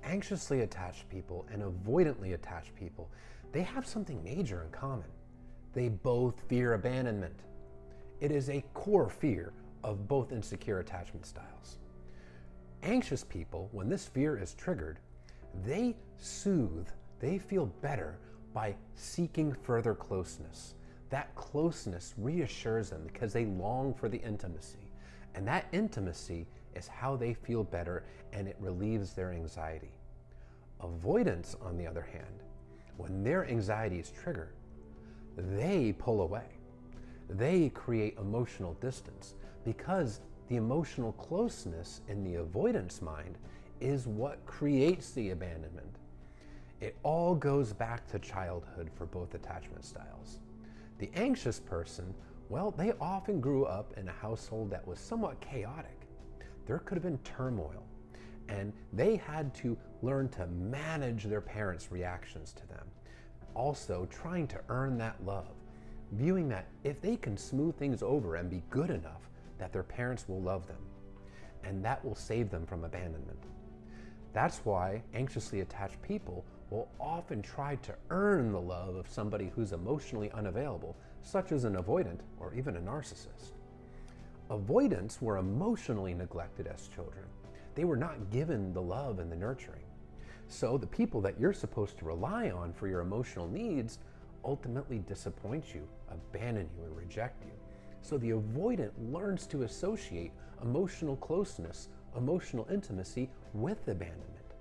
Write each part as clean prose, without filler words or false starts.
Anxiously attached people and avoidantly attached people, they have something major in common. They both fear abandonment. It is a core fear of both insecure attachment styles. Anxious people, when this fear is triggered, they soothe, they feel better by seeking further closeness. That closeness reassures them because they long for the intimacy. And that intimacy is how they feel better, and it relieves their anxiety. Avoidance, on the other hand, when their anxiety is triggered, they pull away. They create emotional distance because the emotional closeness in the avoidance mind is what creates the abandonment. It all goes back to childhood for both attachment styles. The anxious person, well, they often grew up in a household that was somewhat chaotic. There could have been turmoil, and they had to learn to manage their parents' reactions to them. Also, trying to earn that love, viewing that if they can smooth things over and be good enough, that their parents will love them, and that will save them from abandonment. That's why anxiously attached people will often try to earn the love of somebody who's emotionally unavailable, such as an avoidant or even a narcissist. Avoidants were emotionally neglected as children. They were not given the love and the nurturing. So the people that you're supposed to rely on for your emotional needs ultimately disappoint you, abandon you, and reject you. So the avoidant learns to associate emotional closeness, emotional intimacy with abandonment,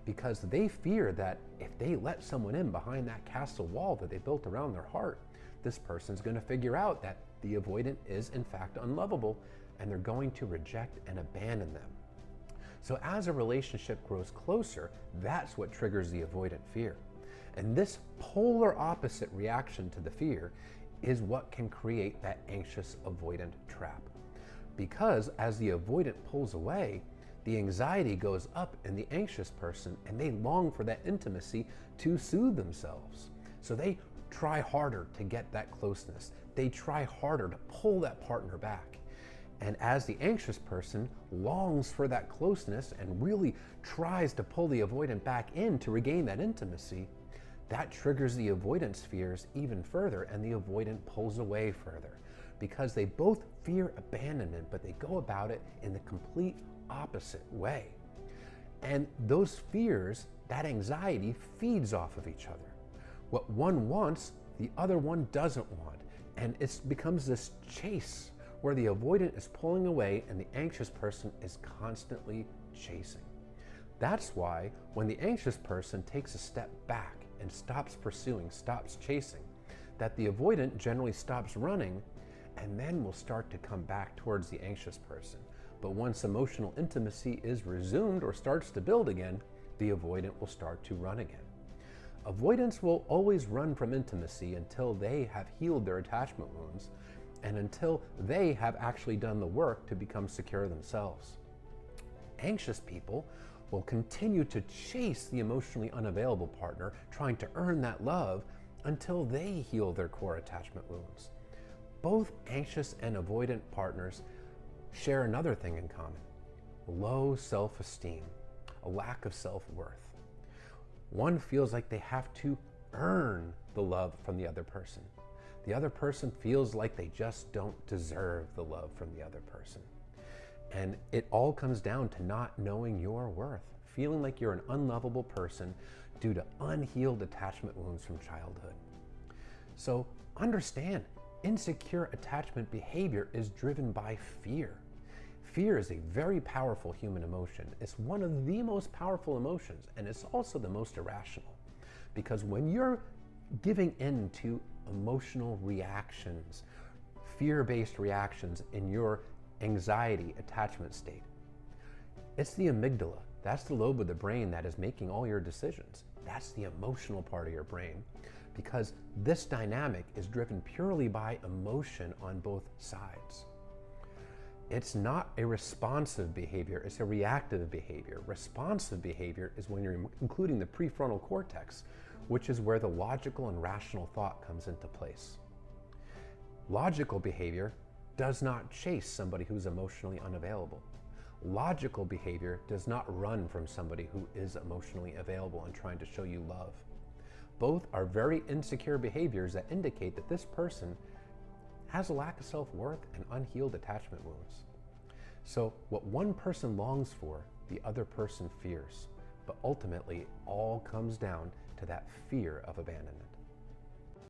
because they fear that if they let someone in behind that castle wall that they built around their heart, this person's going to figure out that the avoidant is in fact unlovable, and they're going to reject and abandon them. So as a relationship grows closer, that's what triggers the avoidant fear. And this polar opposite reaction to the fear is what can create that anxious-avoidant trap. Because as the avoidant pulls away, the anxiety goes up in the anxious person, and they long for that intimacy to soothe themselves. So they try harder to get that closeness. They try harder to pull that partner back. And as the anxious person longs for that closeness and really tries to pull the avoidant back in to regain that intimacy, that triggers the avoidance fears even further, and the avoidant pulls away further, because they both fear abandonment, but they go about it in the complete opposite way. And those fears, that anxiety, feeds off of each other. What one wants, the other one doesn't want. And it becomes this chase where the avoidant is pulling away and the anxious person is constantly chasing. That's why when the anxious person takes a step back and stops pursuing, stops chasing, that the avoidant generally stops running and then will start to come back towards the anxious person. But once emotional intimacy is resumed or starts to build again, the avoidant will start to run again. Avoidants will always run from intimacy until they have healed their attachment wounds and until they have actually done the work to become secure themselves. Anxious people will continue to chase the emotionally unavailable partner, trying to earn that love until they heal their core attachment wounds. Both anxious and avoidant partners share another thing in common: low self-esteem, a lack of self-worth. One feels like they have to earn the love from the other person. The other person feels like they just don't deserve the love from the other person. And it all comes down to not knowing your worth, feeling like you're an unlovable person due to unhealed attachment wounds from childhood. So understand, insecure attachment behavior is driven by fear. Fear is a very powerful human emotion. It's one of the most powerful emotions, and it's also the most irrational. Because when you're giving in to emotional reactions, fear-based reactions in your anxiety attachment state, it's the amygdala. That's the lobe of the brain that is making all your decisions. That's the emotional part of your brain, because this dynamic is driven purely by emotion on both sides. It's not a responsive behavior, it's a reactive behavior. Responsive behavior is when you're including the prefrontal cortex, which is where the logical and rational thought comes into place. Logical behavior does not chase somebody who's emotionally unavailable. Logical behavior does not run from somebody who is emotionally available and trying to show you love. Both are very insecure behaviors that indicate that this person has a lack of self-worth and unhealed attachment wounds. So what one person longs for, the other person fears. But ultimately, it all comes down to that fear of abandonment.